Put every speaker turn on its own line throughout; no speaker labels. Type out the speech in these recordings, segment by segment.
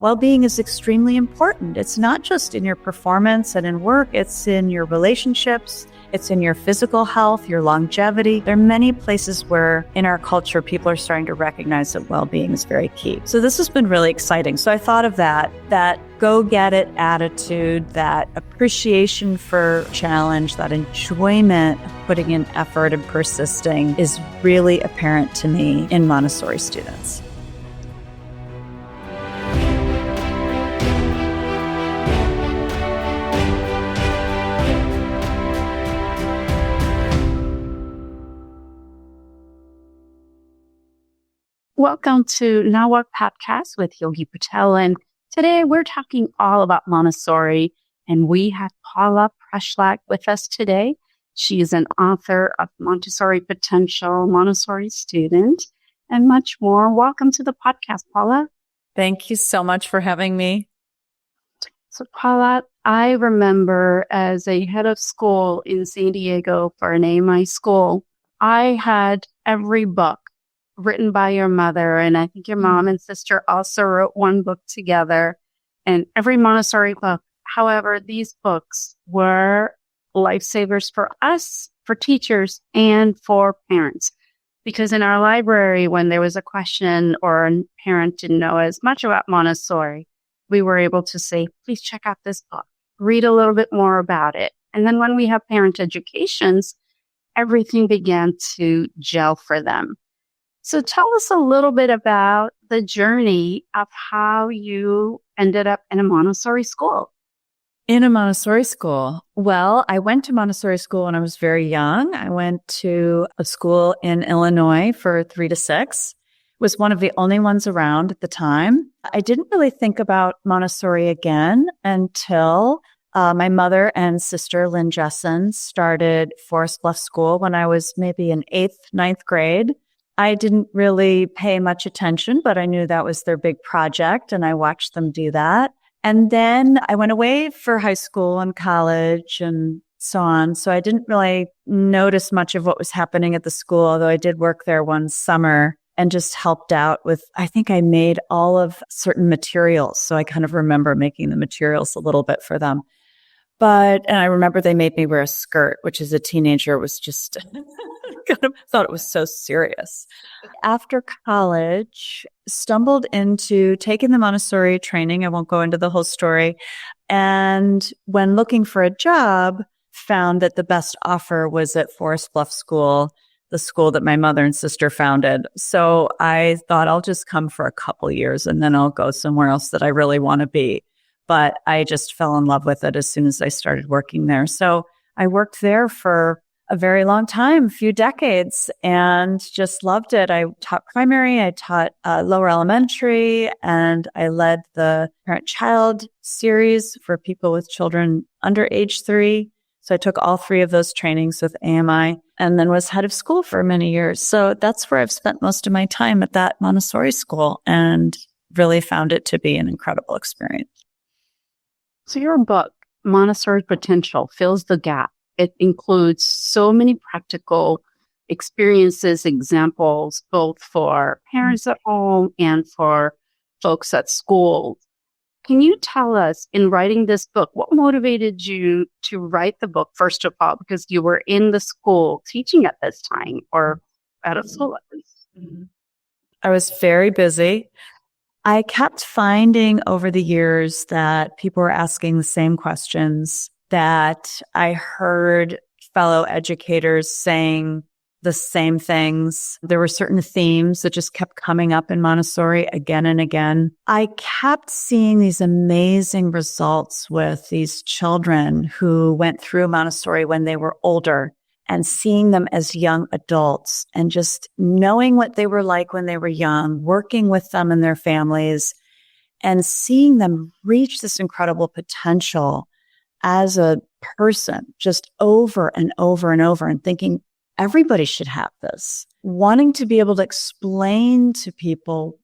Well-being is extremely important. It's not just in your performance and in work, it's in your relationships, it's in your physical health, your longevity. There are many places where in our culture, people are starting to recognize that well-being is very key. So this has been really exciting. So I thought of that go-get-it attitude, that appreciation for challenge, that enjoyment of putting in effort and persisting is really apparent to me in Montessori students.
Welcome to Now What Podcast with Yogi Patel. And today we're talking all about Montessori. And we have Paula Preschlack with us today. She is an author of Montessori Potential, Montessori student, and much more. Welcome to the podcast, Paula.
Thank you so much for having me.
So Paula, I remember as a head of school in San Diego for an AMI school, I had every book written by your mother, and I think your mom and sister also wrote one book together, and every Montessori book. However, these books were lifesavers for us, for teachers, and for parents. Because in our library, when there was a question or a parent didn't know as much about Montessori, we were able to say, please check out this book, read a little bit more about it. And then when we have parent educations, everything began to gel for them. So tell us a little bit about the journey of how you ended up in a Montessori school.
In a Montessori school. Well, I went to Montessori school when I was very young. I went to a school in Illinois for 3 to 6. It was one of the only ones around at the time. I didn't really think about Montessori again until my mother and sister, Lynn Jessen, started Forest Bluff School when I was maybe in 8th, 9th grade. I didn't really pay much attention, but I knew that was their big project, and I watched them do that. And then I went away for high school and college and so on. So I didn't really notice much of what was happening at the school, although I did work there one summer and just helped out with, I think I made all of certain materials. So I kind of remember making the materials a little bit for them. And I remember they made me wear a skirt, which as a teenager was just kind of thought it was so serious. After college, stumbled into taking the Montessori training. I won't go into the whole story. And when looking for a job, found that the best offer was at Forest Bluff School, the school that my mother and sister founded. So I thought I'll just come for a couple years and then I'll go somewhere else that I really want to be. But I just fell in love with it as soon as I started working there. So I worked there for a very long time, a few decades, and just loved it. I taught primary, I taught lower elementary, and I led the parent-child series for people with children under age 3. So I took all 3 of those trainings with AMI and then was head of school for many years. So that's where I've spent most of my time, at that Montessori school, and really found it to be an incredible experience.
So your book, Montessori Potential, fills the gap. It includes so many practical experiences, examples, both for parents at home and for folks at school. Can you tell us, in writing this book, what motivated you to write the book, first of all, because you were in the school teaching at this time, or out of school at least?
I was very busy. I kept finding over the years that people were asking the same questions, that I heard fellow educators saying the same things. There were certain themes that just kept coming up in Montessori again and again. I kept seeing these amazing results with these children who went through Montessori when they were older, and seeing them as young adults and just knowing what they were like when they were young, working with them and their families, and seeing them reach this incredible potential as a person just over and over and over, and thinking everybody should have this, wanting to be able to explain to people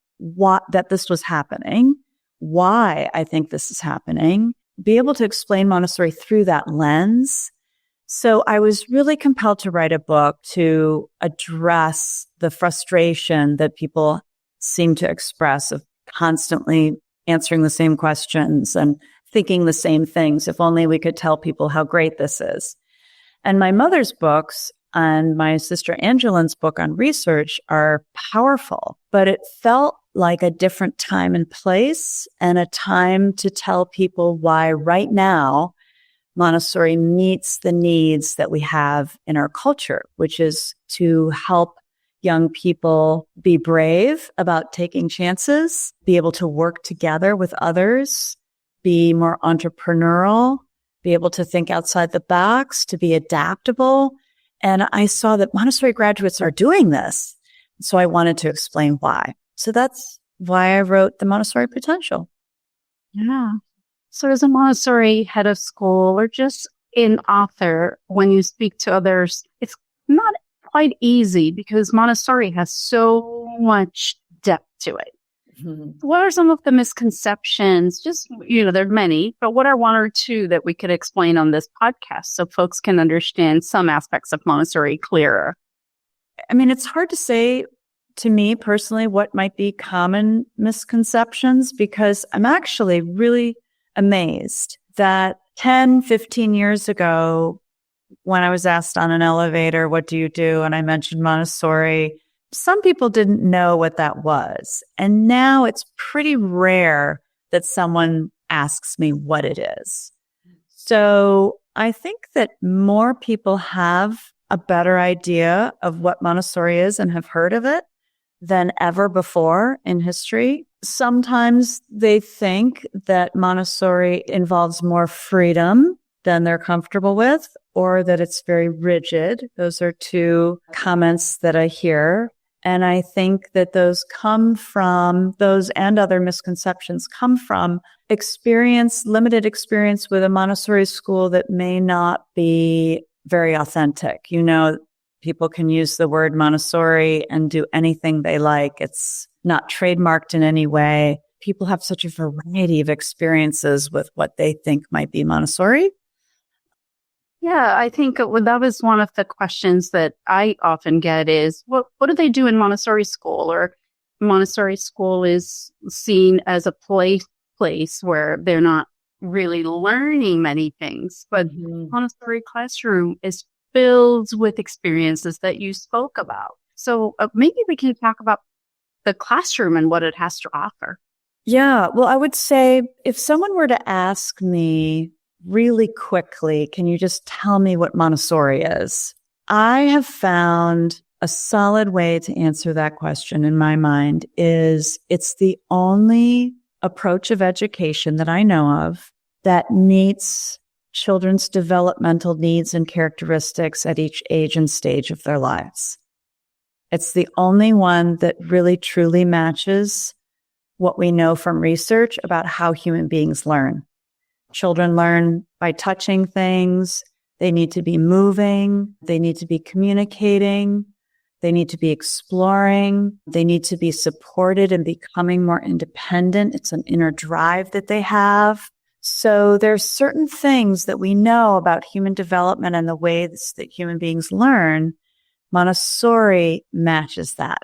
that this was happening, why I think this is happening, be able to explain Montessori through that lens. So I was really compelled to write a book to address the frustration that people seem to express of constantly answering the same questions and thinking the same things. If only we could tell people how great this is. And my mother's books and my sister Angelin's book on research are powerful, but it felt like a different time and place and a time to tell people why right now Montessori meets the needs that we have in our culture, which is to help young people be brave about taking chances, be able to work together with others, be more entrepreneurial, be able to think outside the box, to be adaptable. And I saw that Montessori graduates are doing this. So I wanted to explain why. So that's why I wrote the Montessori Potential.
Yeah. So as a Montessori head of school or just an author, when you speak to others, it's not quite easy because Montessori has so much depth to it. Mm-hmm. What are some of the misconceptions? Just, there are many, but what are one or two that we could explain on this podcast so folks can understand some aspects of Montessori clearer?
I mean, it's hard to say to me personally what might be common misconceptions because I'm actually really amazed that 10, 15 years ago, when I was asked on an elevator, what do you do? And I mentioned Montessori, some people didn't know what that was. And now it's pretty rare that someone asks me what it is. So I think that more people have a better idea of what Montessori is and have heard of it than ever before in history. Sometimes they think that Montessori involves more freedom than they're comfortable with, or that it's very rigid. Those are two comments that I hear. And I think that those and other misconceptions come from limited experience with a Montessori school that may not be very authentic. People can use the word Montessori and do anything they like. It's not trademarked in any way. People have such a variety of experiences with what they think might be Montessori.
Yeah, I think that was one of the questions that I often get is, what do they do in Montessori school? Or Montessori school is seen as a place where they're not really learning many things. But Montessori classroom is filled with experiences that you spoke about. So maybe we can talk about the classroom and what it has to offer.
Yeah, well, I would say if someone were to ask me really quickly, can you just tell me what Montessori is? I have found a solid way to answer that question in my mind is it's the only approach of education that I know of that meets children's developmental needs and characteristics at each age and stage of their lives. It's the only one that really truly matches what we know from research about how human beings learn. Children learn by touching things. They need to be moving. They need to be communicating. They need to be exploring. They need to be supported in becoming more independent. It's an inner drive that they have. So there's certain things that we know about human development and the ways that human beings learn. Montessori matches that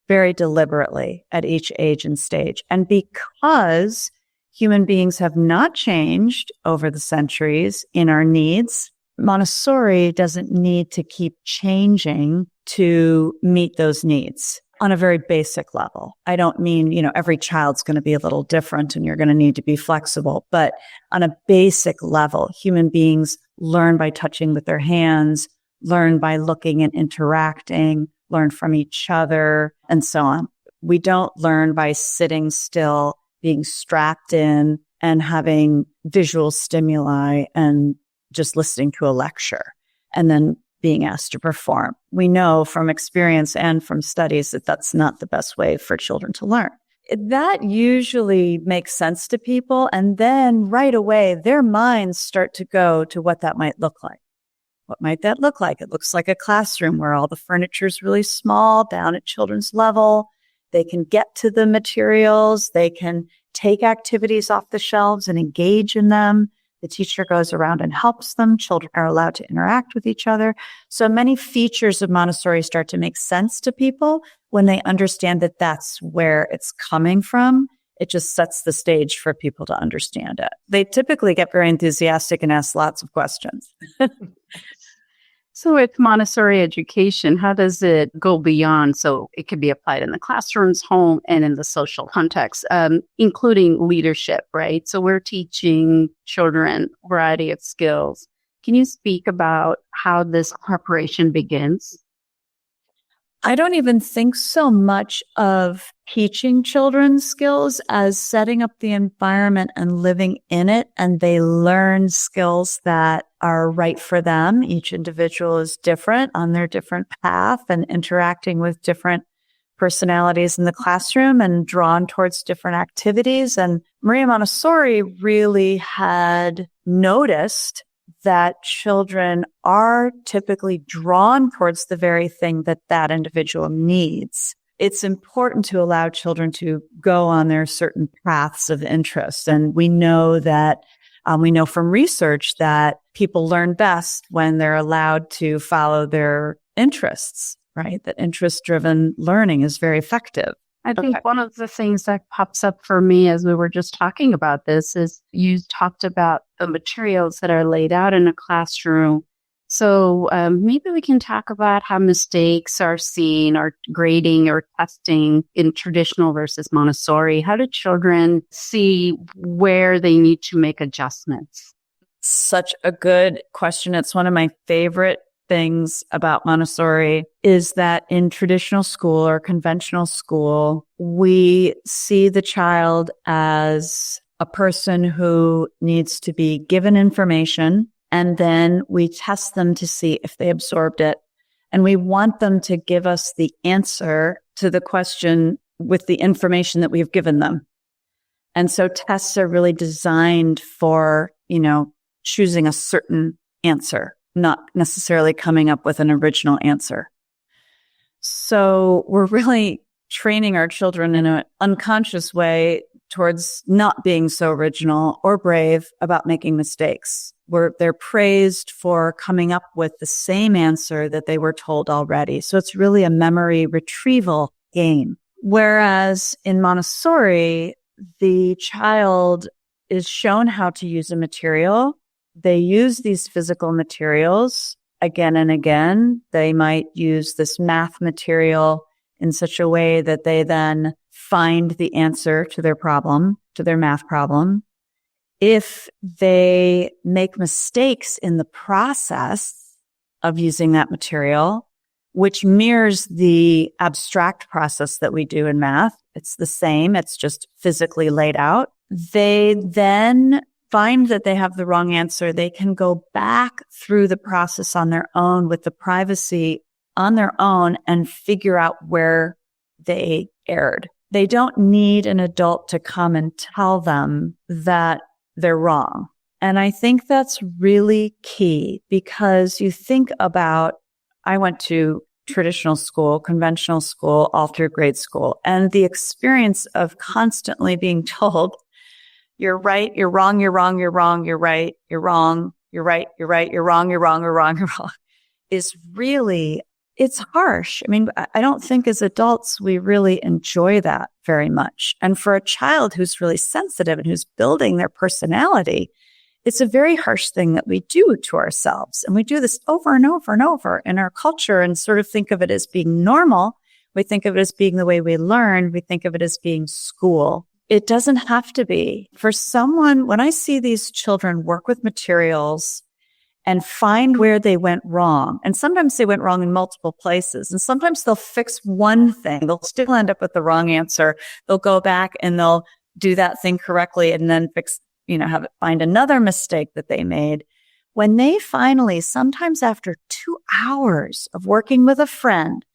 very deliberately at each age and stage. And because human beings have not changed over the centuries in our needs, Montessori doesn't need to keep changing to meet those needs on a very basic level. I don't mean, every child's going to be a little different and you're going to need to be flexible. But on a basic level, human beings learn by touching with their hands, learn by looking and interacting, learn from each other, and so on. We don't learn by sitting still, being strapped in, and having visual stimuli and just listening to a lecture and then being asked to perform. We know from experience and from studies that that's not the best way for children to learn. That usually makes sense to people. And then right away, their minds start to go to what that might look like. What might that look like? It looks like a classroom where all the furniture is really small, down at children's level. They can get to the materials. They can take activities off the shelves and engage in them. The teacher goes around and helps them. Children are allowed to interact with each other. So many features of Montessori start to make sense to people when they understand that that's where it's coming from It just sets the stage for people to understand it. They typically get very enthusiastic and ask lots of questions.
So with Montessori education, how does it go beyond? So it could be applied in the classrooms, home, and in the social context, including leadership, right? So we're teaching children a variety of skills. Can you speak about how this preparation begins?
I don't even think so much of teaching children skills as setting up the environment and living in it, and they learn skills that are right for them. Each individual is different on their different path and interacting with different personalities in the classroom and drawn towards different activities. And Maria Montessori really had noticed that children are typically drawn towards the very thing that that individual needs. It's important to allow children to go on their certain paths of interest. And we know that, we know from research that people learn best when they're allowed to follow their interests, right? That interest-driven learning is very effective.
I think one of the things that pops up for me as we were just talking about this is you talked about the materials that are laid out in a classroom. So maybe we can talk about how mistakes are seen or grading or testing in traditional versus Montessori. How do children see where they need to make adjustments?
Such a good question. It's one of my favorite things about Montessori is that in traditional school or conventional school, we see the child as a person who needs to be given information, and then we test them to see if they absorbed it. And we want them to give us the answer to the question with the information that we've given them. And so tests are really designed for, choosing a certain answer, not necessarily coming up with an original answer. So we're really training our children in an unconscious way towards not being so original or brave about making mistakes. They're praised for coming up with the same answer that they were told already. So it's really a memory retrieval game. Whereas in Montessori, the child is shown how to use a material. They use these physical materials again and again. They might use this math material in such a way that they then find the answer to their problem, to their math problem. If they make mistakes in the process of using that material, which mirrors the abstract process that we do in math, it's the same, it's just physically laid out. They then find that they have the wrong answer. They can go back through the process on their own with the privacy on their own and figure out where they erred. They don't need an adult to come and tell them that they're wrong. And I think that's really key because you think about, I went to traditional school, conventional school, all through grade school, and the experience of constantly being told, you're right, you're wrong, you're wrong, you're wrong, you're right, you're wrong, you're right, you're right, you're wrong, you're wrong, you're wrong, you're wrong, is really, it's harsh. I mean, I don't think as adults, we really enjoy that very much. And for a child who's really sensitive and who's building their personality, it's a very harsh thing that we do to ourselves. And we do this over and over and over in our culture and sort of think of it as being normal. We think of it as being the way we learn. We think of it as being school. It doesn't have to be. For someone, when I see these children work with materials and find where they went wrong, and sometimes they went wrong in multiple places, and sometimes they'll fix one thing. They'll still end up with the wrong answer. They'll go back and they'll do that thing correctly and then find another mistake that they made. When they finally, sometimes after 2 hours of working with a friend,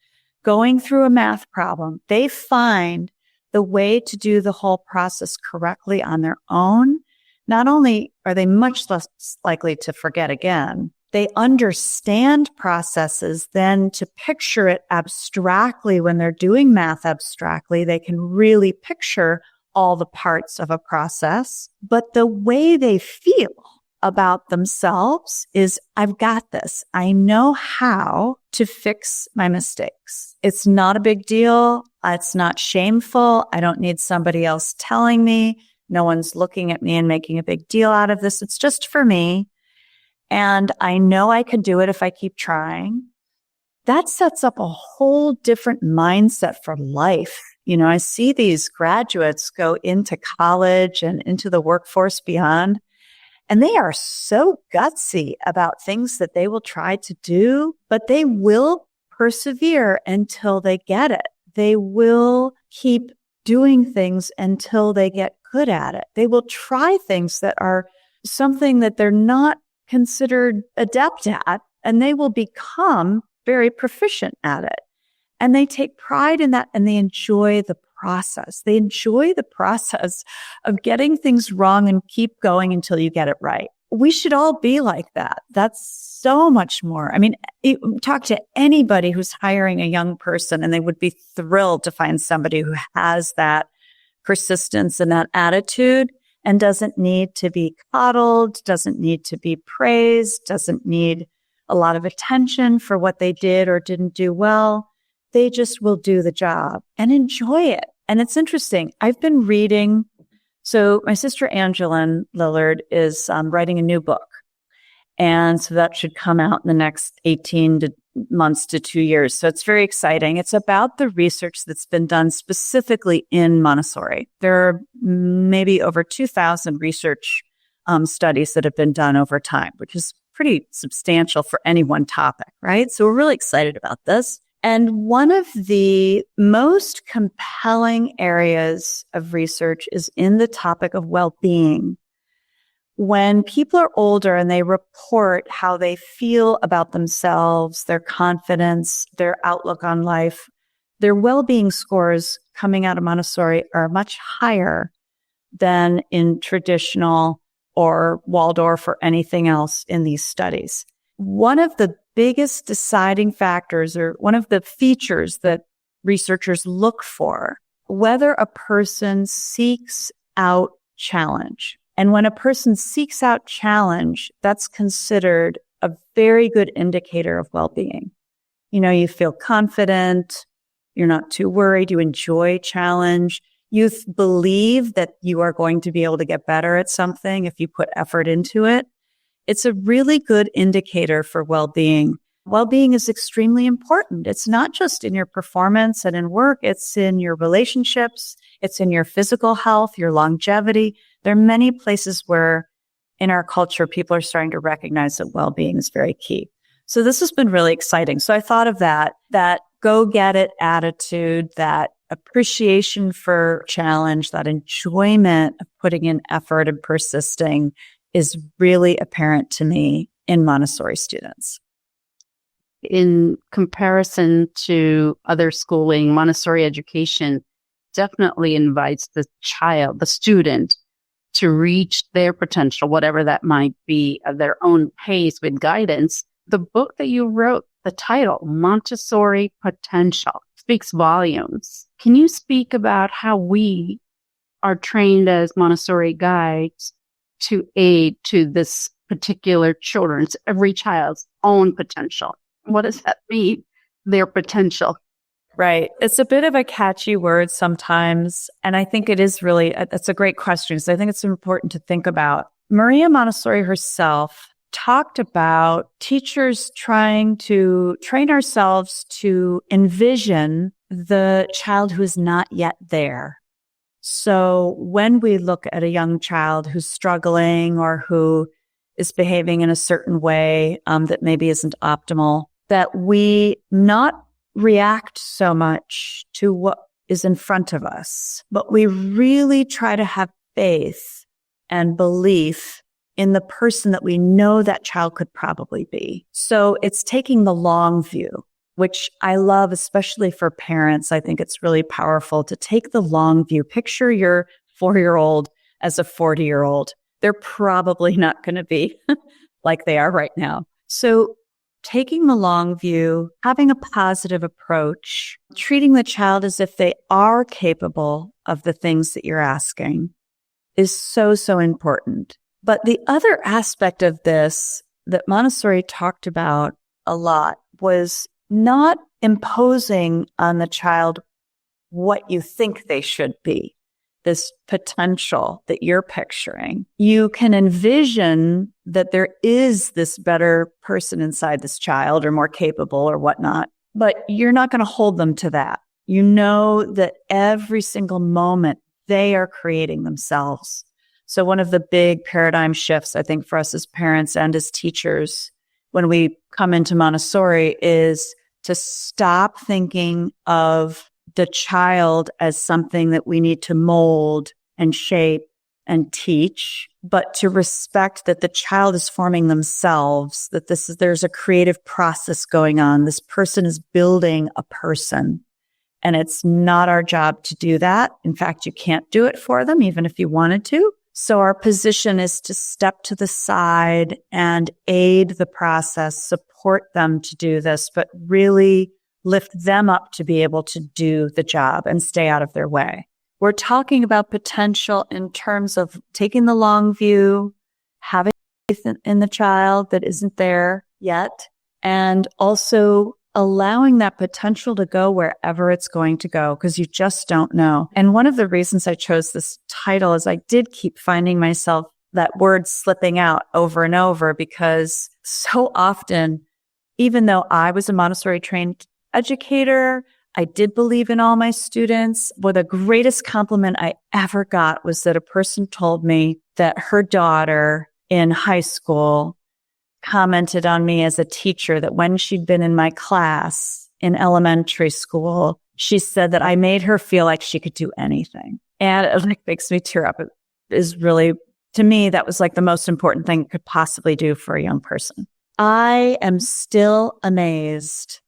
going through a math problem, they find the way to do the whole process correctly on their own. Not only are they much less likely to forget again, they understand processes then to picture it abstractly. When they're doing math abstractly, they can really picture all the parts of a process. But the way they feel about themselves is, I've got this. I know how to fix my mistakes. It's not a big deal. It's not shameful. I don't need somebody else telling me. No one's looking at me and making a big deal out of this. It's just for me. And I know I can do it if I keep trying. That sets up a whole different mindset for life. I see these graduates go into college and into the workforce beyond, and they are so gutsy about things that they will try to do, but they will persevere until they get it. They will keep doing things until they get good at it. They will try things that are something that they're not considered adept at, and they will become very proficient at it. And they take pride in that, and they enjoy the process. They enjoy the process of getting things wrong and keep going until you get it right. We should all be like that. That's so much more. I mean, talk to anybody who's hiring a young person, and they would be thrilled to find somebody who has that persistence and that attitude and doesn't need to be coddled, doesn't need to be praised, doesn't need a lot of attention for what they did or didn't do well. They just will do the job and enjoy it. And it's interesting. I've been reading. So my sister Paula Lillard is writing a new book. And so that should come out in the next 18 months to 2 years. So it's very exciting. It's about the research that's been done specifically in Montessori. There are maybe over 2,000 research studies that have been done over time, which is pretty substantial for any one topic, right? So we're really excited about this. And one of the most compelling areas of research is in the topic of well-being. When people are older and they report how they feel about themselves, their confidence, their outlook on life, their well-being scores coming out of Montessori are much higher than in traditional or Waldorf or anything else in these studies. One of the biggest deciding factors, or one of the features that researchers look for, whether a person seeks out challenge. And when a person seeks out challenge, that's considered a very good indicator of well-being. You feel confident, you're not too worried, you enjoy challenge, you believe that you are going to be able to get better at something if you put effort into it. It's a really good indicator for well-being. Well-being is extremely important. It's not just in your performance and in work. It's in your relationships. It's in your physical health, your longevity. There are many places where in our culture, people are starting to recognize that well-being is very key. So this has been really exciting. So I thought of that go-get-it attitude, that appreciation for challenge, that enjoyment of putting in effort and persisting is really apparent to me in Montessori students.
In comparison to other schooling, Montessori education definitely invites the child, the student, to reach their potential, whatever that might be, at their own pace with guidance. The book that you wrote, the title, Montessori Potential, speaks volumes. Can you speak about how we are trained as Montessori guides to aid to this particular every child's own potential? What does that mean, their potential?
Right. It's a bit of a catchy word sometimes. And I think it is really, it's a great question. So I think it's important to think about. Maria Montessori herself talked about teachers trying to train ourselves to envision the child who is not yet there. So when we look at a young child who's struggling or who is behaving in a certain way that maybe isn't optimal, that we not react so much to what is in front of us, but we really try to have faith and belief in the person that we know that child could probably be. So it's taking the long view, which I love, especially for parents. I think it's really powerful to take the long view. Picture your 4-year-old as a 40-year-old. They're probably not going to be like they are right now. So taking the long view, having a positive approach, treating the child as if they are capable of the things that you're asking is so, so important. But the other aspect of this that Montessori talked about a lot was not imposing on the child what you think they should be, this potential that you're picturing. You can envision that there is this better person inside this child or more capable or whatnot, but you're not going to hold them to that. You know that every single moment they are creating themselves. So one of the big paradigm shifts, I think, for us as parents and as teachers when we come into Montessori is to stop thinking of the child as something that we need to mold and shape and teach, but to respect that the child is forming themselves, that there's a creative process going on. This person is building a person, and it's not our job to do that. In fact, you can't do it for them, even if you wanted to. So our position is to step to the side and aid the process, support them to do this, but really lift them up to be able to do the job and stay out of their way. We're talking about potential in terms of taking the long view, having faith in the child that isn't there yet, and also allowing that potential to go wherever it's going to go, because you just don't know. And one of the reasons I chose this title is I did keep finding myself that word slipping out over and over, because so often, even though I was a Montessori trained educator, I did believe in all my students. Well, the greatest compliment I ever got was that a person told me that her daughter in high school commented on me as a teacher, that when she'd been in my class in elementary school, she said that I made her feel like she could do anything. And it makes me tear up. It is really, to me, that was like the most important thing it could possibly do for a young person. I am still amazed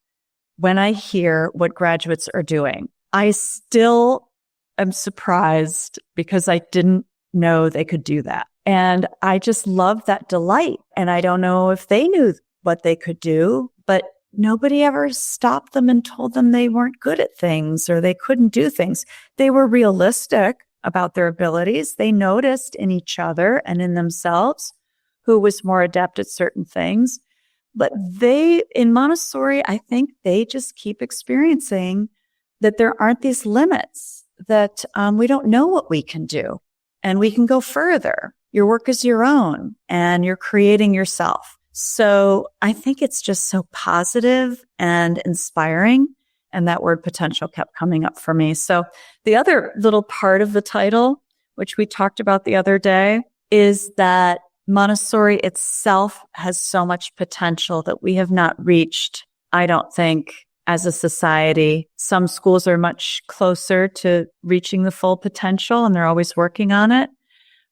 when I hear what graduates are doing. I still am surprised because I didn't know they could do that. And I just love that delight. And I don't know if they knew what they could do, but nobody ever stopped them and told them they weren't good at things or they couldn't do things. They were realistic about their abilities. They noticed in each other and in themselves who was more adept at certain things. But in Montessori, I think they just keep experiencing that there aren't these limits, that we don't know what we can do and we can go further. Your work is your own and you're creating yourself. So I think it's just so positive and inspiring. And that word potential kept coming up for me. So the other little part of the title, which we talked about the other day, is that Montessori itself has so much potential that we have not reached, I don't think, as a society. Some schools are much closer to reaching the full potential and they're always working on it.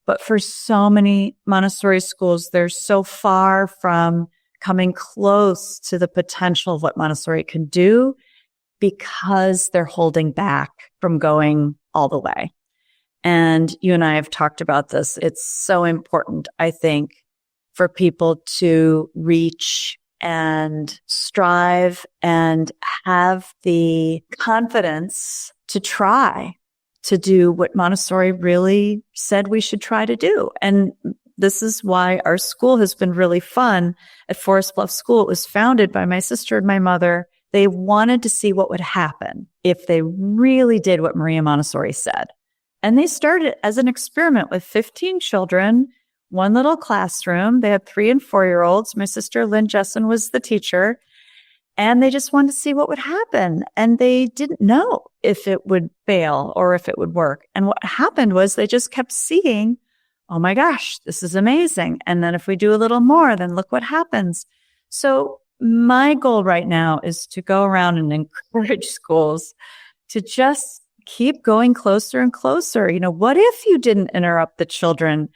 But for so many Montessori schools, they're so far from coming close to the potential of what Montessori can do because they're holding back from going all the way. And you and I have talked about this. It's so important, I think, for people to reach and strive and have the confidence to try to do what Montessori really said we should try to do. And this is why our school has been really fun at Forest Bluff School. It was founded by my sister and my mother. They wanted to see what would happen if they really did what Maria Montessori said. And they started as an experiment with 15 children, one little classroom. They had 3 and 4-year-olds. My sister, Lynn Jessen, was the teacher. And they just wanted to see what would happen. And they didn't know if it would fail or if it would work. And what happened was they just kept seeing, oh my gosh, this is amazing. And then if we do a little more, then look what happens. So my goal right now is to go around and encourage schools to just keep going closer and closer. You know, what if you didn't interrupt the children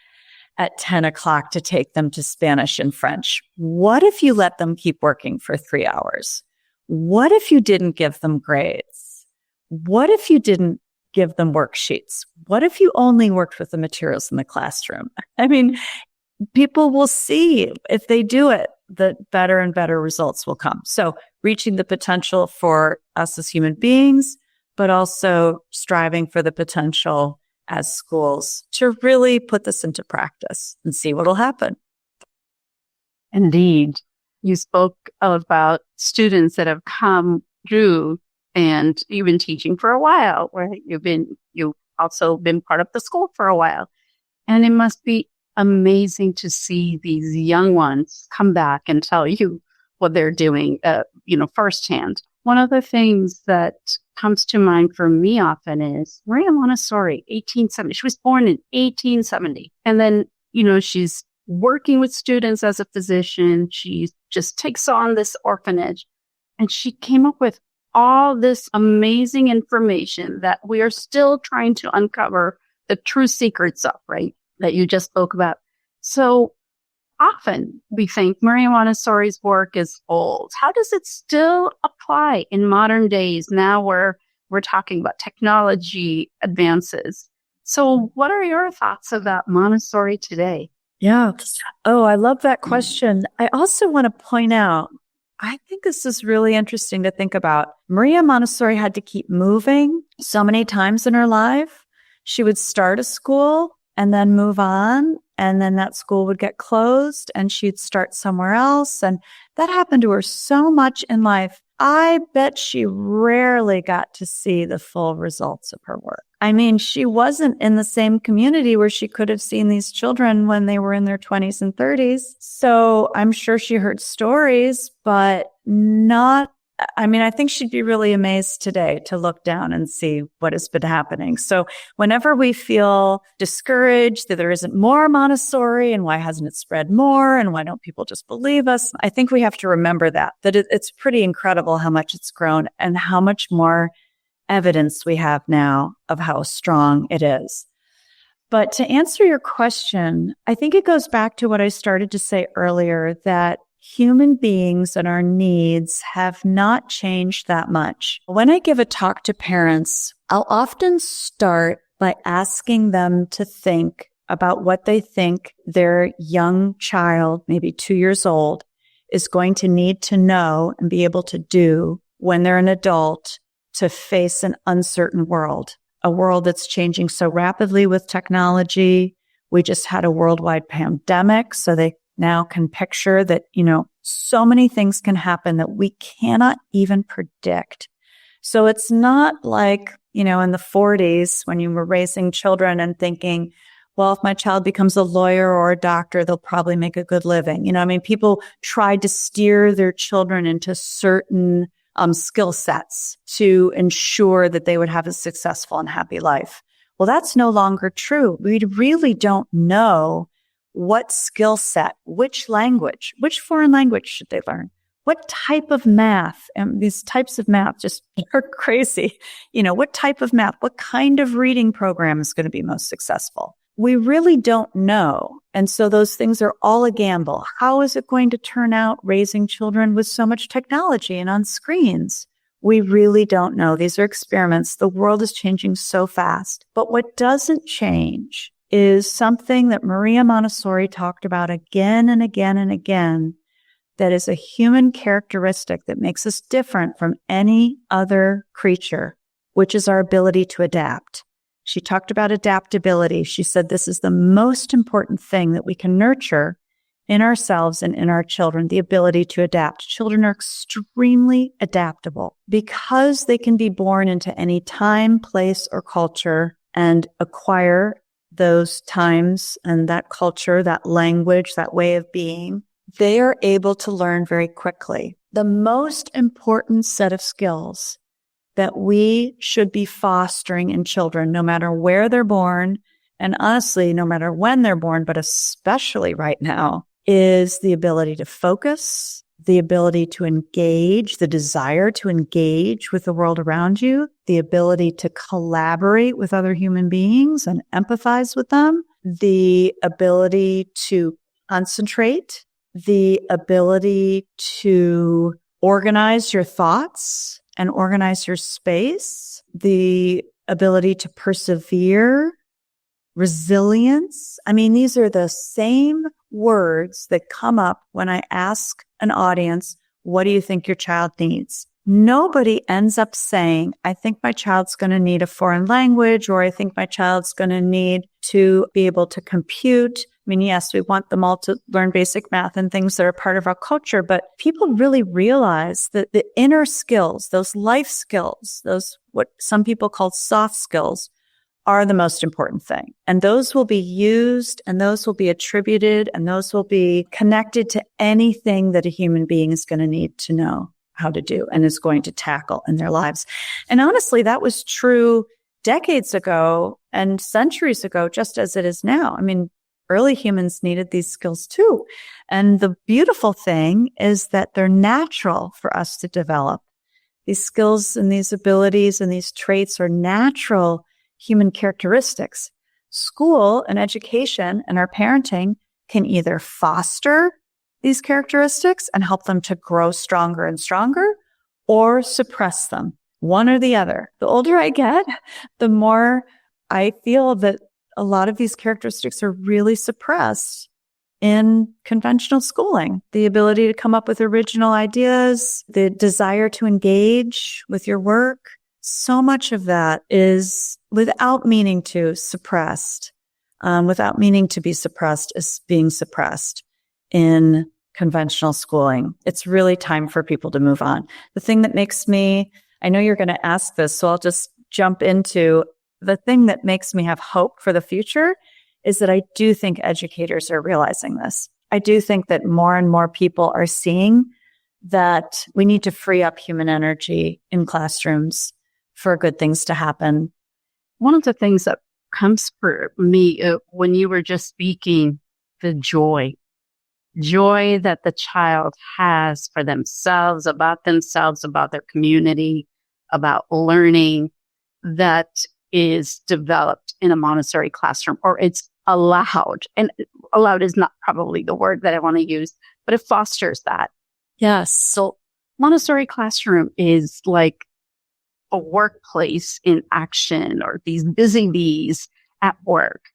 at 10 o'clock to take them to Spanish and French? What if you let them keep working for 3 hours? What if you didn't give them grades? What if you didn't give them worksheets? What if you only worked with the materials in the classroom? I mean, people will see if they do it, that better and better results will come. So reaching the potential for us as human beings, but also striving for the potential as schools to really put this into practice and see what will happen.
Indeed. You spoke about students that have come through And you've been teaching for a while, right? You've also been part of the school for a while. And it must be amazing to see these young ones come back and tell you what they're doing, firsthand. One of the things that comes to mind for me often is Maria Montessori, 1870. She was born in 1870. And then, she's working with students as a physician. She just takes on this orphanage. And she came up with all this amazing information that we are still trying to uncover the true secrets of, right? That you just spoke about. So often we think Maria Montessori's work is old. How does it still apply in modern days now where we're talking about technology advances? So what are your thoughts about Montessori today?
Yeah. Oh, I love that question. I also want to point out, I think this is really interesting to think about. Maria Montessori had to keep moving so many times in her life. She would start a school and then move on, and then that school would get closed and she'd start somewhere else. And that happened to her so much in life. I bet she rarely got to see the full results of her work. I mean, she wasn't in the same community where she could have seen these children when they were in their 20s and 30s. So I'm sure she heard stories, but I think she'd be really amazed today to look down and see what has been happening. So whenever we feel discouraged that there isn't more Montessori and why hasn't it spread more and why don't people just believe us, I think we have to remember that it's pretty incredible how much it's grown and how much more evidence we have now of how strong it is. But to answer your question, I think it goes back to what I started to say earlier, that human beings and our needs have not changed that much. When I give a talk to parents, I'll often start by asking them to think about what they think their young child, maybe 2 years old, is going to need to know and be able to do when they're an adult to face an uncertain world, a world that's changing so rapidly with technology. We just had a worldwide pandemic, so they now can picture that, so many things can happen that we cannot even predict. So it's not like, in the 40s when you were raising children and thinking, well, if my child becomes a lawyer or a doctor, they'll probably make a good living. People tried to steer their children into certain skill sets to ensure that they would have a successful and happy life. Well, that's no longer true. We really don't know what skill set, which language, which foreign language should they learn? What type of math? And these types of math just are crazy. What type of math? What kind of reading program is going to be most successful? We really don't know. And so those things are all a gamble. How is it going to turn out raising children with so much technology and on screens? We really don't know. These are experiments. The world is changing so fast. But what doesn't change is something that Maria Montessori talked about again and again and again, that is a human characteristic that makes us different from any other creature, which is our ability to adapt. She talked about adaptability. She said this is the most important thing that we can nurture in ourselves and in our children, the ability to adapt. Children are extremely adaptable because they can be born into any time, place, or culture and acquire those times and that culture, that language, that way of being. They are able to learn very quickly. The most important set of skills that we should be fostering in children, no matter where they're born, and honestly, no matter when they're born, but especially right now, is the ability to focus, the ability to engage, the desire to engage with the world around you, the ability to collaborate with other human beings and empathize with them, the ability to concentrate, the ability to organize your thoughts and organize your space, the ability to persevere, resilience. These are the same words that come up when I ask an audience, what do you think your child needs? Nobody ends up saying, I think my child's going to need a foreign language, or I think my child's going to need to be able to compute mean, yes, we want them all to learn basic math and things that are part of our culture, but people really realize that the inner skills, those life skills, those what some people call soft skills, are the most important thing. And those will be used and those will be attributed and those will be connected to anything that a human being is going to need to know how to do and is going to tackle in their lives. And honestly, that was true decades ago and centuries ago, just as it is now. I mean, early humans needed these skills too. And the beautiful thing is that they're natural for us to develop. These skills and these abilities and these traits are natural human characteristics. School and education and our parenting can either foster these characteristics and help them to grow stronger and stronger, or suppress them, one or the other. The older I get, the more I feel that a lot of these characteristics are really suppressed in conventional schooling. The ability to come up with original ideas, the desire to engage with your work. So much of that is without meaning to suppressed, without meaning to be suppressed, is being suppressed in conventional schooling. It's really time for people to move on. The thing that makes me, I know you're going to ask this, so I'll just jump into the thing that makes me have hope for the future is that I do think educators are realizing this. I do think that more and more people are seeing that we need to free up human energy in classrooms for good things to happen.
One of the things that comes for me when you were just speaking, the joy that the child has for themselves, about their community, about learning, that is developed in a Montessori classroom, or it's allowed. And allowed is not probably the word that I want to use, but it fosters that.
Yes.
So Montessori classroom is like a workplace in action, or these busy bees at work.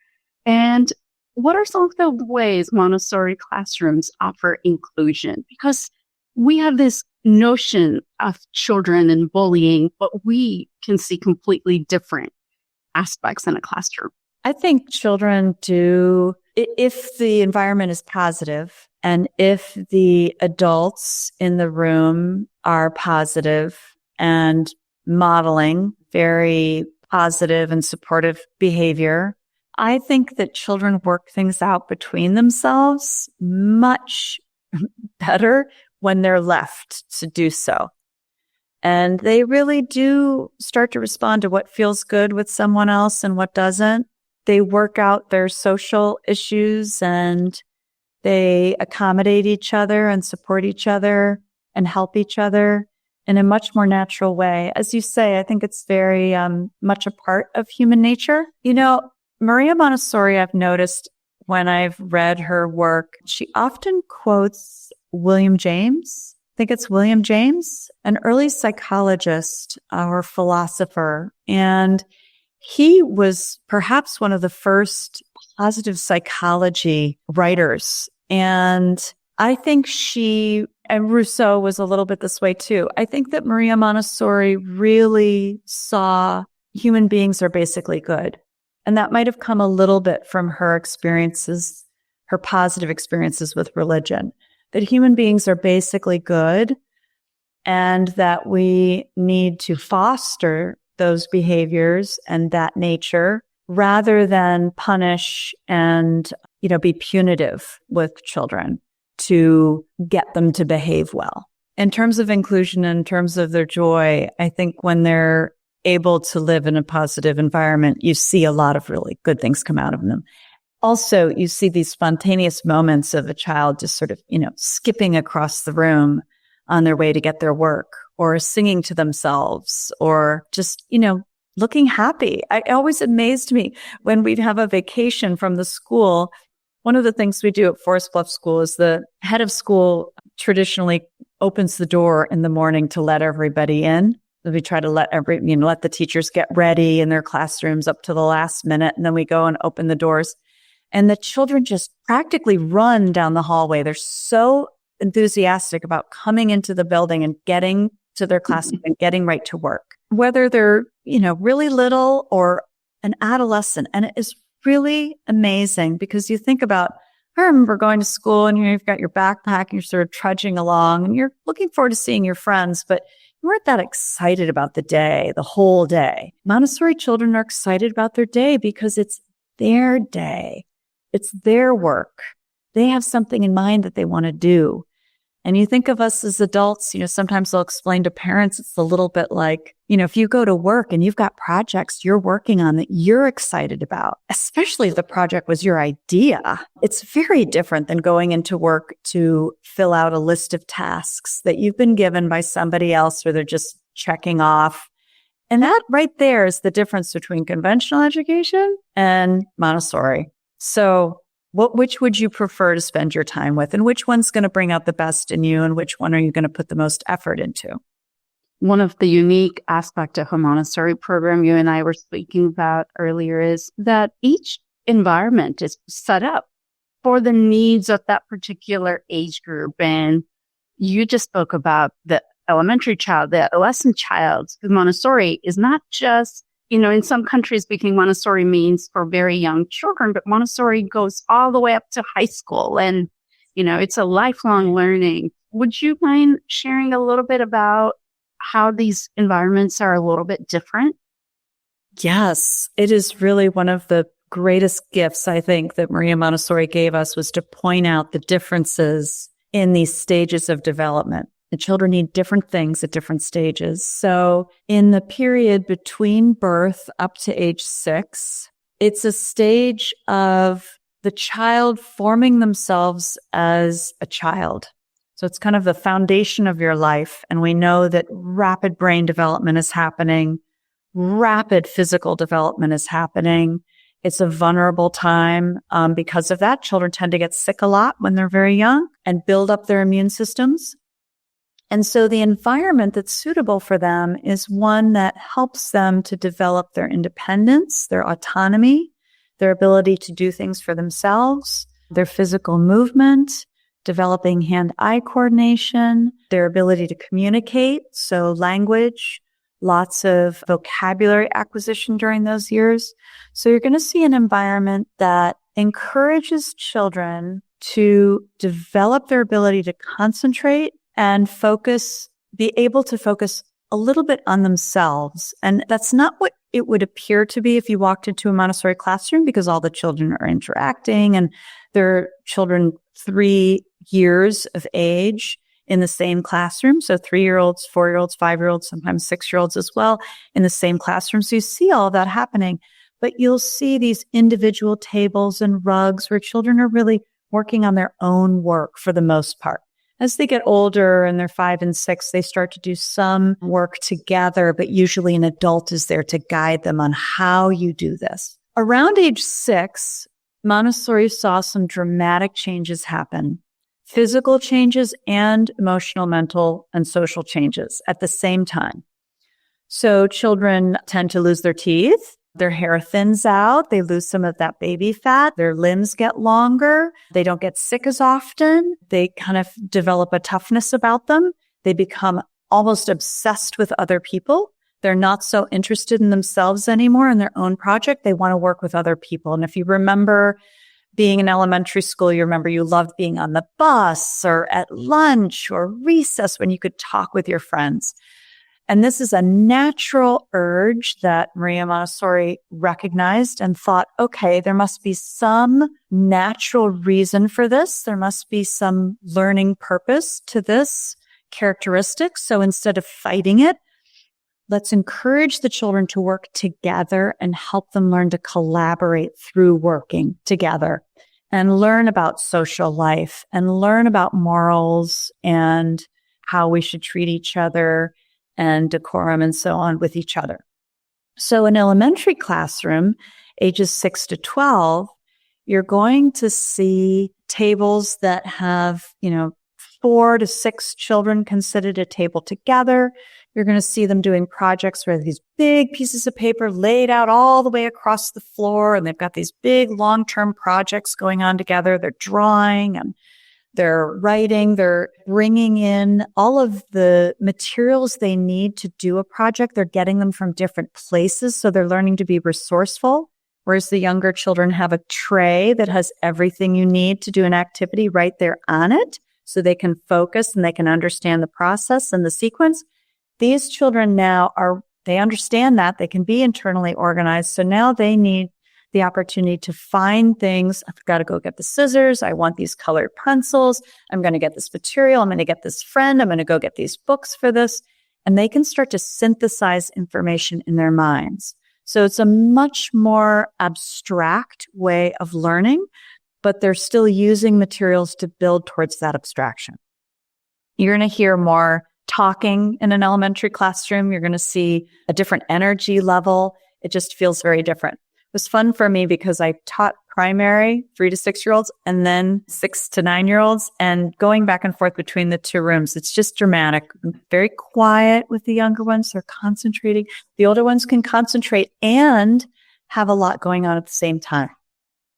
And what are some of the ways Montessori classrooms offer inclusion? Because we have this notion of children and bullying, but we can see completely different aspects in a classroom.
I think children do, if the environment is positive and if the adults in the room are positive and modeling very positive and supportive behavior, I think that children work things out between themselves much better when they're left to do so. And they really do start to respond to what feels good with someone else and what doesn't. They work out their social issues and they accommodate each other and support each other and help each other in a much more natural way. As you say, I think it's very much a part of human nature. You know, Maria Montessori, I've noticed when I've read her work, she often quotes William James. I think it's William James, an early psychologist or philosopher. And he was perhaps one of the first positive psychology writers. And I think and Rousseau was a little bit this way too. I think that Maria Montessori really saw human beings are basically good. And that might have come a little bit from her experiences, her positive experiences with religion, that human beings are basically good and that we need to foster those behaviors and that nature rather than punish and, be punitive with children to get them to behave well. In terms of inclusion, in terms of their joy, I think when they're able to live in a positive environment, you see a lot of really good things come out of them. Also, you see these spontaneous moments of a child just sort of, skipping across the room on their way to get their work, or singing to themselves, or just, looking happy. It always amazed me when we'd have a vacation from the school. One of the things we do at Forest Bluff School is the head of school traditionally opens the door in the morning to let everybody in. We try to let the teachers get ready in their classrooms up to the last minute. And then we go and open the doors. And the children just practically run down the hallway. They're so enthusiastic about coming into the building and getting to their classroom and getting right to work, whether they're, really little or an adolescent. And it is really amazing because you think about, I remember going to school and you've got your backpack and you're sort of trudging along and you're looking forward to seeing your friends, but you weren't that excited about the day, the whole day. Montessori children are excited about their day because it's their day. It's their work. They have something in mind that they want to do. And you think of us as adults, sometimes they'll explain to parents, it's a little bit like, if you go to work and you've got projects you're working on that you're excited about, especially if the project was your idea, it's very different than going into work to fill out a list of tasks that you've been given by somebody else or they're just checking off. And that right there is the difference between conventional education and Montessori. So which would you prefer to spend your time with? And which one's going to bring out the best in you? And which one are you going to put the most effort into?
One of the unique aspects of a Montessori program you and I were speaking about earlier is that each environment is set up for the needs of that particular age group. And you just spoke about the elementary child, the adolescent child. Montessori is not just in some countries, speaking Montessori means for very young children, but Montessori goes all the way up to high school. And, it's a lifelong learning. Would you mind sharing a little bit about how these environments are a little bit different?
Yes, it is really one of the greatest gifts, I think, that Maria Montessori gave us was to point out the differences in these stages of development. The children need different things at different stages. So in the period between birth up to age 6, it's a stage of the child forming themselves as a child. So it's kind of the foundation of your life. And we know that rapid brain development is happening. Rapid physical development is happening. It's a vulnerable time. Because of that, children tend to get sick a lot when they're very young and build up their immune systems. And so the environment that's suitable for them is one that helps them to develop their independence, their autonomy, their ability to do things for themselves, their physical movement, developing hand-eye coordination, their ability to communicate, so language, lots of vocabulary acquisition during those years. So you're going to see an environment that encourages children to develop their ability to concentrate and be able to focus a little bit on themselves. And that's not what it would appear to be if you walked into a Montessori classroom because all the children are interacting and they're children 3 years of age in the same classroom. So 3-year-olds, 4-year-olds, 5-year-olds, sometimes 6-year-olds as well in the same classroom. So you see all of that happening, but you'll see these individual tables and rugs where children are really working on their own work for the most part. As they get older and they're 5 and 6, they start to do some work together, but usually an adult is there to guide them on how you do this. Around age 6, Montessori saw some dramatic changes happen, physical changes and emotional, mental, and social changes at the same time. So children tend to lose their teeth. Their hair thins out. They lose some of that baby fat. Their limbs get longer. They don't get sick as often. They kind of develop a toughness about them. They become almost obsessed with other people. They're not so interested in themselves anymore in their own project. They want to work with other people. And if you remember being in elementary school, you remember you loved being on the bus or at lunch or recess when you could talk with your friends. And this is a natural urge that Maria Montessori recognized and thought, okay, there must be some natural reason for this. There must be some learning purpose to this characteristic. So instead of fighting it, let's encourage the children to work together and help them learn to collaborate through working together and learn about social life and learn about morals and how we should treat each other and decorum and so on with each other. So in elementary classroom, ages 6 to 12, you're going to see tables that have, 4 to 6 children can sit at a table together. You're going to see them doing projects where these big pieces of paper laid out all the way across the floor, and they've got these big long-term projects going on together. They're drawing and they're writing, they're bringing in all of the materials they need to do a project. They're getting them from different places. So they're learning to be resourceful. whereas the younger children have a tray that has everything you need to do an activity right there on it, so they can focus and they can understand the process and the sequence. These children now they understand that they can be internally organized. So now they need the opportunity to find things. I've got to go get the scissors. I want these colored pencils. I'm going to get this material. I'm going to get this friend. I'm going to go get these books for this. And they can start to synthesize information in their minds. So it's a much more abstract way of learning, but they're still using materials to build towards that abstraction. You're going to hear more talking in an elementary classroom. You're going to see a different energy level. It just feels very different. It was fun for me because I taught primary 3 to 6 year olds and then 6 to 9 year olds, and going back and forth between the two rooms. It's just dramatic. Very quiet with the younger ones. They're concentrating. The older ones can concentrate and have a lot going on at the same time.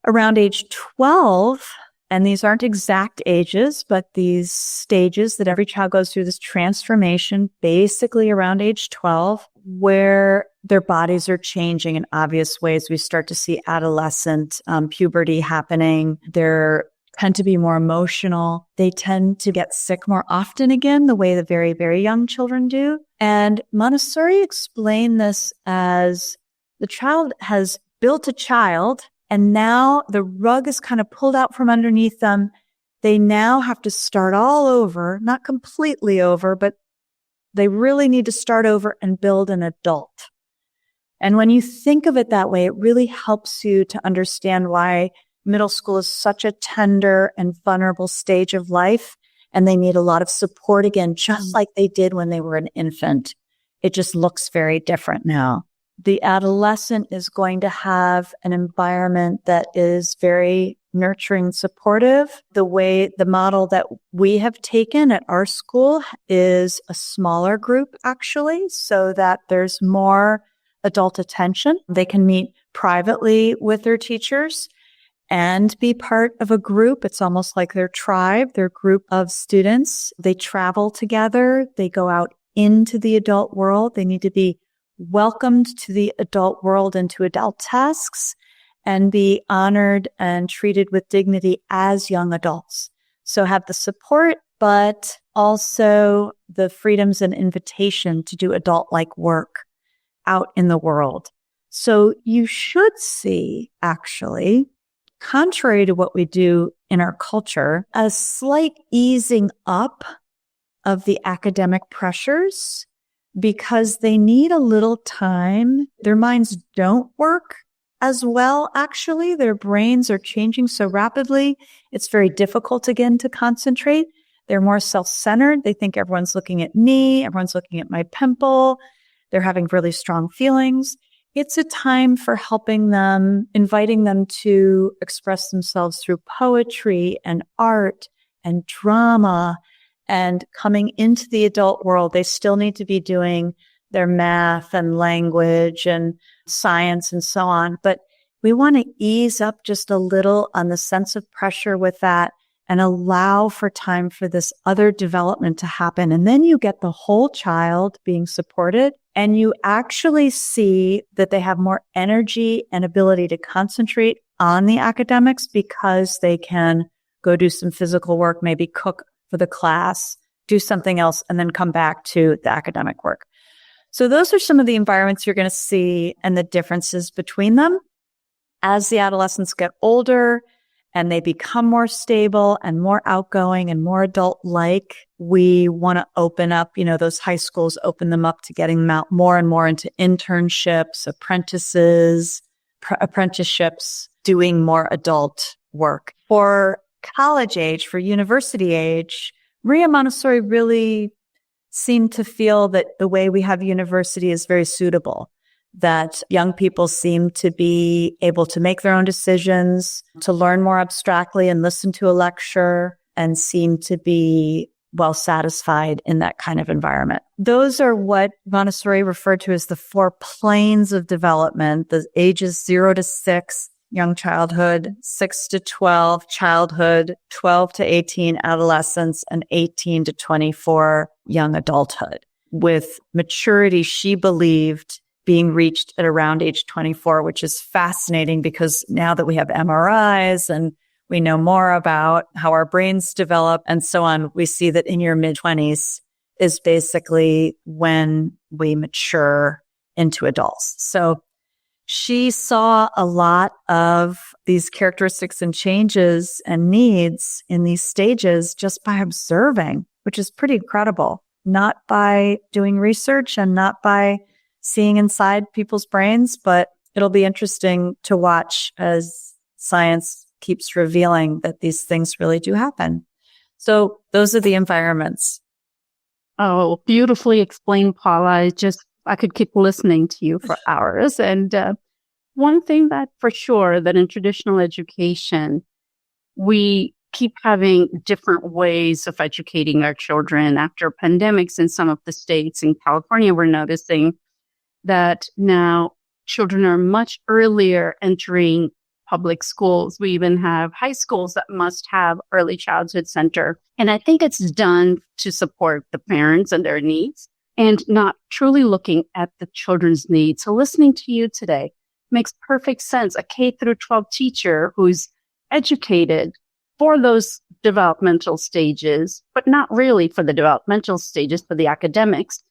Around age 12, and these aren't exact ages, but these stages that every child goes through, this transformation, basically around age 12, where their bodies are changing in obvious ways. We start to see adolescent puberty happening. They tend to be more emotional. They tend to get sick more often again, the way the very, very young children do. And Montessori explained this as the child has built a child, and now the rug is kind of pulled out from underneath them. They now have to start all over, not completely over, but they really need to start over and build an adult. And when you think of it that way, it really helps you to understand why middle school is such a tender and vulnerable stage of life. And they need a lot of support again, just like they did when they were an infant. It just looks very different now. The adolescent is going to have an environment that is very nurturing, supportive. The model that we have taken at our school is a smaller group, actually, so that there's more adult attention. They can meet privately with their teachers and be part of a group. It's almost like their tribe, their group of students. They travel together. They go out into the adult world. They need to be welcomed to the adult world and to adult tasks and be honored and treated with dignity as young adults. So have the support, but also the freedoms and invitation to do adult-like work out in the world. So you should see, actually, contrary to what we do in our culture, a slight easing up of the academic pressures because they need a little time. Their minds don't work as well, actually. Their brains are changing so rapidly. It's very difficult, again, to concentrate. They're more self-centered. They think everyone's looking at me. Everyone's looking at my pimple. They're having really strong feelings. It's a time for helping them, inviting them to express themselves through poetry and art and drama. And coming into the adult world, they still need to be doing their math and language and science and so on. But we want to ease up just a little on the sense of pressure with that and allow for time for this other development to happen. And then you get the whole child being supported, and you actually see that they have more energy and ability to concentrate on the academics because they can go do some physical work, maybe cook for the class, do something else, and then come back to the academic work. So those are some of the environments you're going to see and the differences between them. As the adolescents get older and they become more stable and more outgoing and more adult-like, we want to open up, those high schools, open them up to getting them out more and more into internships, apprenticeships, doing more adult work. For college age, for university age, Maria Montessori really seemed to feel that the way we have university is very suitable, that young people seem to be able to make their own decisions, to learn more abstractly and listen to a lecture, and seem to be well satisfied in that kind of environment. Those are what Montessori referred to as the 4 planes of development, the ages 0 to 6, young childhood, 6 to 12, childhood, 12 to 18, adolescence, and 18 to 24, young adulthood. With maturity, she believed, being reached at around age 24, which is fascinating because now that we have MRIs and we know more about how our brains develop and so on, we see that in your mid-20s is basically when we mature into adults. So she saw a lot of these characteristics and changes and needs in these stages just by observing, which is pretty incredible, not by doing research and not by seeing inside people's brains, but it'll be interesting to watch as science keeps revealing that these things really do happen. So those are the environments.
Oh, beautifully explained, Paula. I could keep listening to you for hours. And one thing that for sure that in traditional education, we keep having different ways of educating our children. After pandemics in some of the states, in California, we're noticing that now children are much earlier entering public schools. We even have high schools that must have early childhood center. And I think it's done to support the parents and their needs and not truly looking at the children's needs. So listening to you today makes perfect sense. A K through 12 teacher who's educated for those developmental stages, but not really for the developmental stages, for the academics,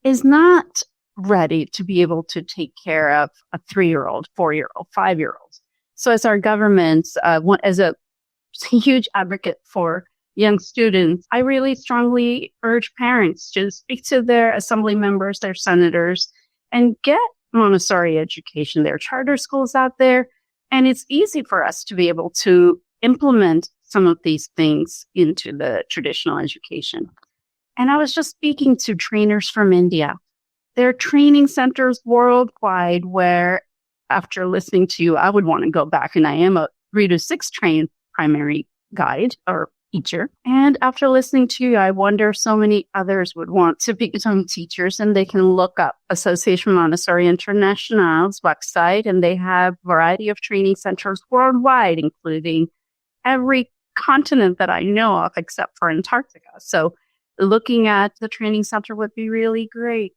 is not ready to be able to take care of a 3-year-old, 4-year-old, 5-year-old. So as our governments, as a huge advocate for young students, I really strongly urge parents to speak to their assembly members, their senators, and get Montessori education. There are charter schools out there, and it's easy for us to be able to implement some of these things into the traditional education. And I was just speaking to trainers from India. There are training centers worldwide where, after listening to you, I would want to go back. And I am a 3 to 6 trained primary guide or teacher. And after listening to you, I wonder so many others would want to become teachers, and they can look up Association Montessori International's website, and they have a variety of training centers worldwide, including every continent that I know of except for Antarctica. So looking at the training center would be really great.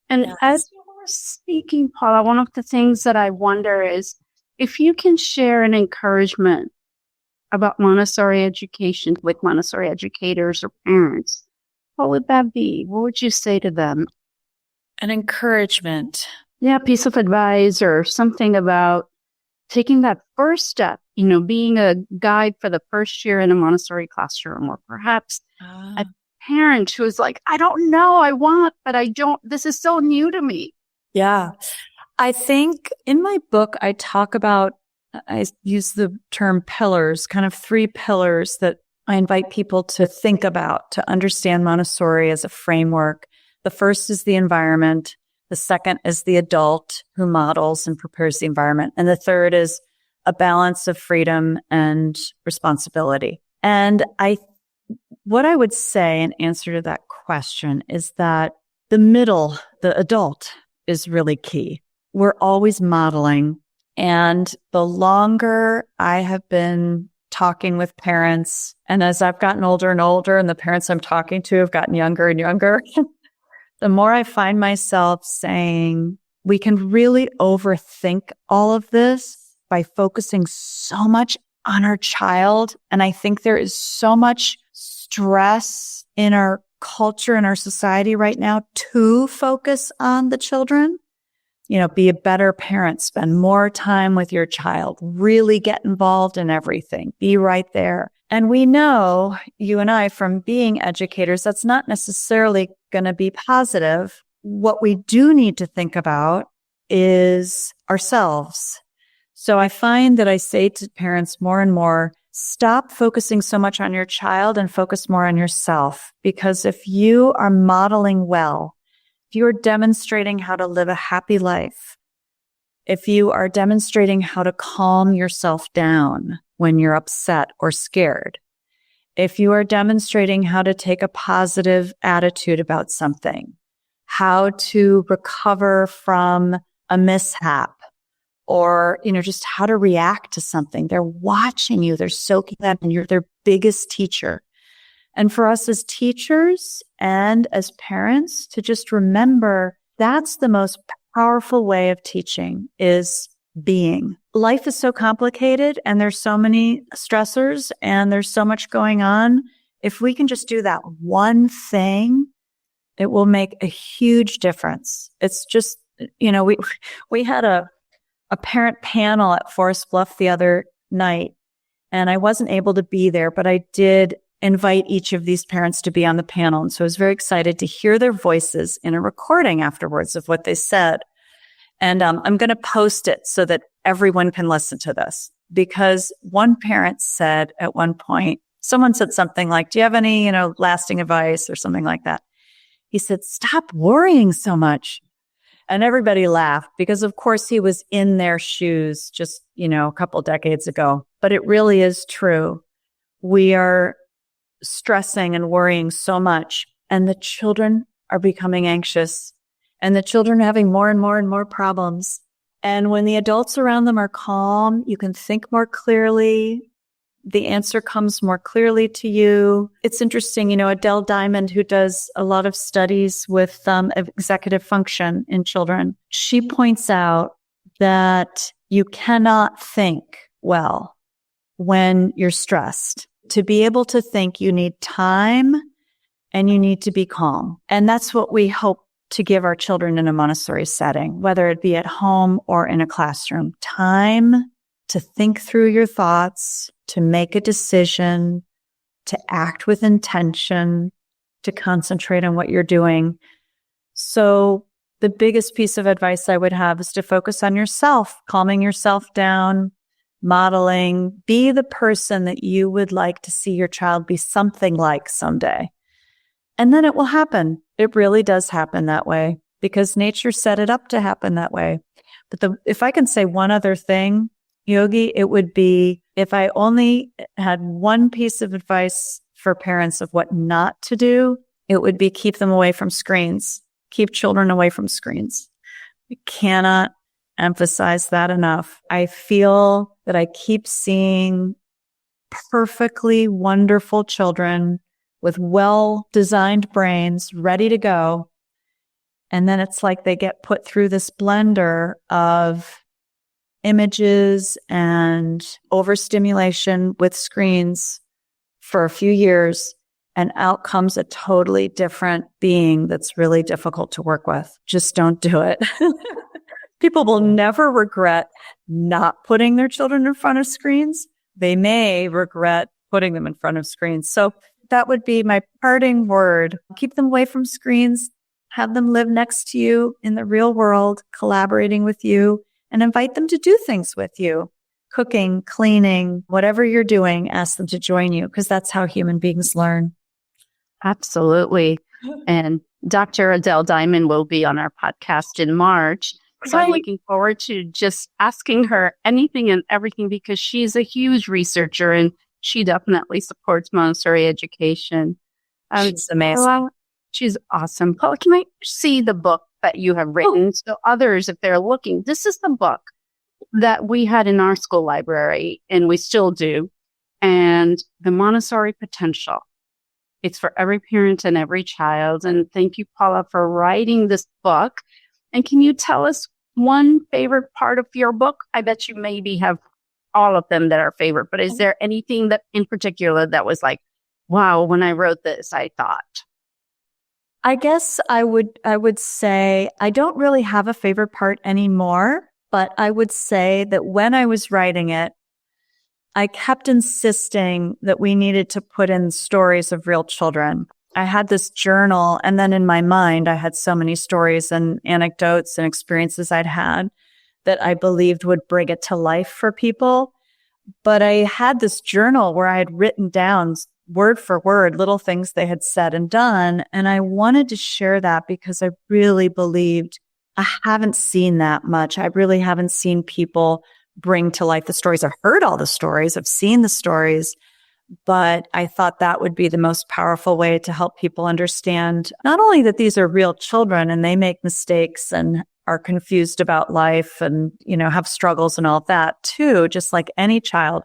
And
Yes.
as you were speaking, Paula, one of the things that I wonder is if you can share an encouragement about Montessori education with Montessori educators or parents, what would that be? What would you say to them?
An encouragement.
Yeah, a piece of advice or something about taking that first step, being a guide for the first year in a Montessori classroom, or perhaps a parent who is like, I don't know, I want, but I don't, this is so new to me.
Yeah. I think in my book, I use the term pillars, kind of 3 pillars that I invite people to think about to understand Montessori as a framework. The first is the environment. The second is the adult who models and prepares the environment. And the third is a balance of freedom and responsibility. And what I would say in answer to that question is that the middle, the adult, is really key. We're always modeling. And the longer I have been talking with parents, and as I've gotten older and older, and the parents I'm talking to have gotten younger and younger, the more I find myself saying, we can really overthink all of this by focusing so much on our child. And I think there is so much stress in our culture and our society right now to focus on the children. Be a better parent, spend more time with your child, really get involved in everything, be right there. And we know, you and I, from being educators, that's not necessarily going to be positive. What we do need to think about is ourselves. So I find that I say to parents more and more, stop focusing so much on your child and focus more on yourself. Because if you are modeling well, if you are demonstrating how to live a happy life, if you are demonstrating how to calm yourself down when you're upset or scared, if you are demonstrating how to take a positive attitude about something, how to recover from a mishap, or, just how to react to something, they're watching you, they're soaking that in, you're their biggest teacher. And for us as teachers and as parents to just remember that's the most powerful way of teaching is being. Life is so complicated and there's so many stressors and there's so much going on. If we can just do that one thing, it will make a huge difference. It's just, we had a parent panel at Forest Bluff the other night, and I wasn't able to be there, but I did invite each of these parents to be on the panel. And so I was very excited to hear their voices in a recording afterwards of what they said. And I'm going to post it so that everyone can listen to this, because one parent said at one point, someone said something like, do you have any, lasting advice or something like that? He said, stop worrying so much. And everybody laughed because, of course, he was in their shoes just, a couple decades ago. But it really is true. We are stressing and worrying so much, and the children are becoming anxious, and the children are having more and more and more problems. And when the adults around them are calm, you can think more clearly. The answer comes more clearly to you. It's interesting, Adele Diamond, who does a lot of studies with executive function in children, she points out that you cannot think well when you're stressed. To be able to think, you need time and you need to be calm. And that's what we hope to give our children in a Montessori setting, whether it be at home or in a classroom. Time to think through your thoughts, to make a decision, to act with intention, to concentrate on what you're doing. So the biggest piece of advice I would have is to focus on yourself, calming yourself down, modeling, be the person that you would like to see your child be something like someday. And then it will happen. It really does happen that way because nature set it up to happen that way. But if I can say one other thing, Yogi, it would be, if I only had one piece of advice for parents of what not to do, it would be keep them away from screens. Keep children away from screens. We cannot emphasize that enough. I feel that I keep seeing perfectly wonderful children with well-designed brains ready to go. And then it's like they get put through this blender of images and overstimulation with screens for a few years, and out comes a totally different being that's really difficult to work with. Just don't do it. People will never regret not putting their children in front of screens. They may regret putting them in front of screens. So that would be my parting word. Keep them away from screens. Have them live next to you in the real world, collaborating with you, and invite them to do things with you. Cooking, cleaning, whatever you're doing, ask them to join you, because that's how human beings learn.
Absolutely. And Dr. Adele Diamond will be on our podcast in March. So I'm looking forward to just asking her anything and everything, because she's a huge researcher and she definitely supports Montessori education.
She's amazing.
Paula, she's awesome. Paula, can I see the book that you have written? So others, if they're looking, this is the book that we had in our school library, and we still do. And the Montessori Potential. It's for every parent and every child. And thank you, Paula, for writing this book. And can you tell us one favorite part of your book? I bet you maybe have all of them that are favorite, but is there anything that in particular that was like, wow, when I wrote this, I thought?
I guess I would say I don't really have a favorite part anymore, but I would say that when I was writing it, I kept insisting that we needed to put in stories of real children. I had this journal, and then in my mind, I had so many stories and anecdotes and experiences I'd had that I believed would bring it to life for people. But I had this journal where I had written down word for word little things they had said and done. And I wanted to share that because I really believed I haven't seen that much. I really haven't seen people bring to life the stories. I've heard all the stories. I've seen the stories. But I thought that would be the most powerful way to help people understand not only that these are real children and they make mistakes and are confused about life and, have struggles and all of that too, just like any child,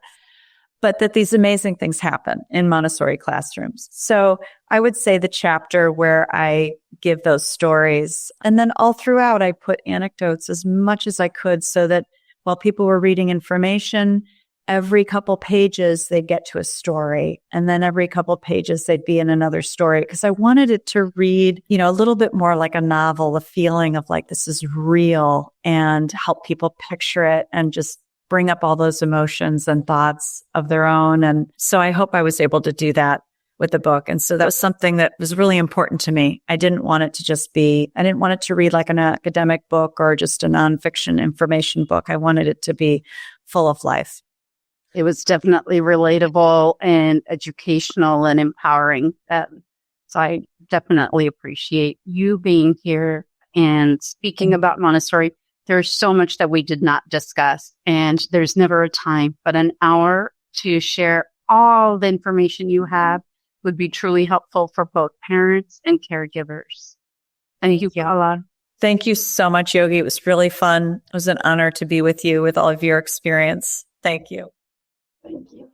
but that these amazing things happen in Montessori classrooms. So I would say the chapter where I give those stories, and then all throughout I put anecdotes as much as I could so that while people were reading information, every couple pages they'd get to a story, and then every couple pages they'd be in another story, because I wanted it to read, a little bit more like a novel, the feeling of like this is real, and help people picture it and just bring up all those emotions and thoughts of their own. And so I hope I was able to do that with the book. And so that was something that was really important to me. I didn't want it to read like an academic book or just a nonfiction information book. I wanted it to be full of life.
It was definitely relatable and educational and empowering. So I definitely appreciate you being here and speaking about Montessori. There's so much that we did not discuss, and there's never a time, but an hour to share all the information you have would be truly helpful for both parents and caregivers. Thank you, Paula.
Thank you so much, Yogi. It was really fun. It was an honor to be with you with all of your experience. Thank you.
Thank you.